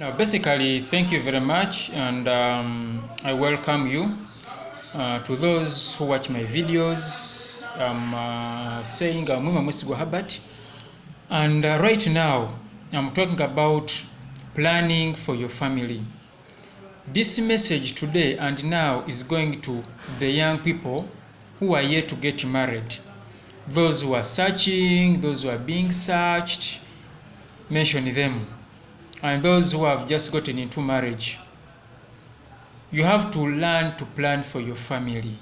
Now, basically, thank you very much, and I welcome you. To those who watch my videos, I'm saying Mwima Musigo Herbert, and right now I'm talking about planning for your family. This message today and now is going to the young people who are yet to get married, those who are searching, those who are being searched, mention them, and those who have just gotten into marriage. You have to learn to plan for your family.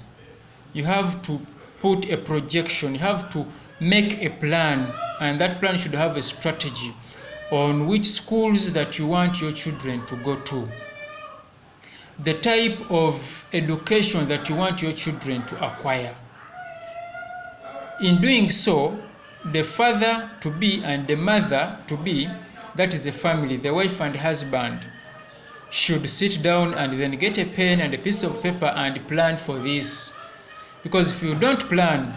You have to put a projection. You have to make a plan, and that plan should have a strategy on which schools that you want your children to go to, the type of education that you want your children to acquire. In doing so, the father to be and the mother to be, that is a family, the wife and husband, should sit down and then get a pen and a piece of paper and plan for this. Because if you don't plan,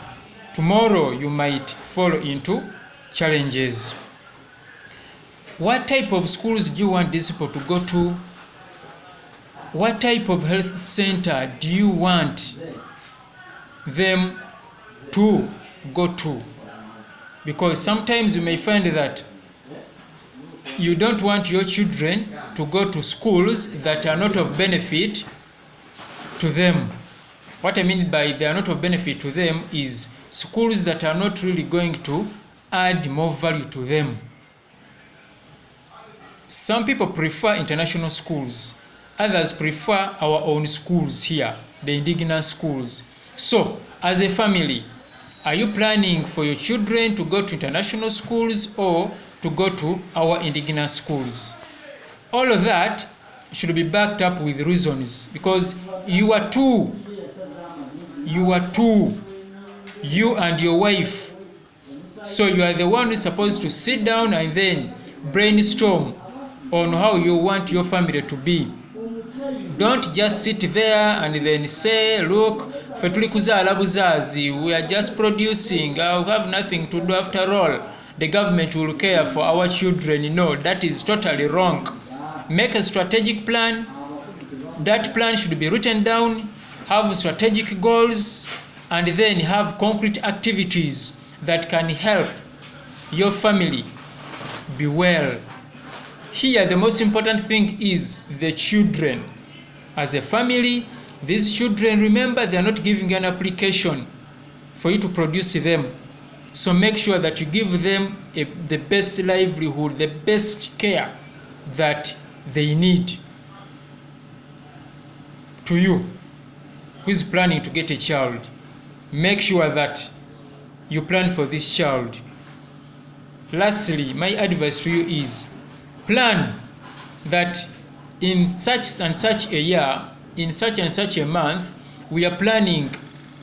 tomorrow you might fall into challenges. What type of schools do you want these people to go to? What type of health center do you want them to go to? Because sometimes you may find that you don't want your children to go to schools that are not of benefit to them. What I mean by they are not of benefit to them is schools that are not really going to add more value to them. Some people prefer international schools. Others prefer our own schools here, the indigenous schools. So, as a family, are you planning for your children to go to international schools or to go to our indigenous schools? All of that should be backed up with reasons, because you are two, you and your wife. So you are the one who is supposed to sit down and then brainstorm on how you want your family to be. Don't just sit there and then say, look, fetuli kuzala buzazi, we are just producing, we have nothing to do after all. The government will care for our children. No, that is totally wrong. Make a strategic plan. That plan should be written down, have strategic goals, and then have concrete activities that can help your family be well. Here, the most important thing is the children. As a family, these children, remember, they are not giving an application for you to produce them. So make sure that you give them the best livelihood, the best care that they need. To you, who is planning to get a child, make sure that you plan for this child. Lastly, my advice to you is plan that in such and such a year, in such and such a month, we are planning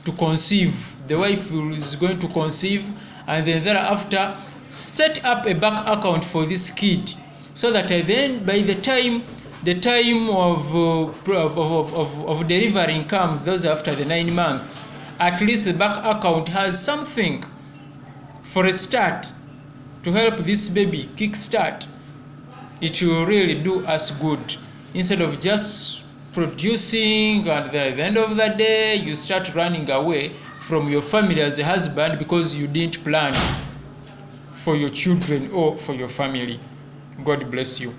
to conceive. The wife is going to conceive, and then thereafter set up a bank account for this kid, so that then by the time of delivering comes, those after the 9 months, at least the bank account has something for a start to help this baby kickstart. It will really do us good, instead of just producing and at the end of the day you start running away from your family as a husband because you didn't plan for your children or for your family. God bless you.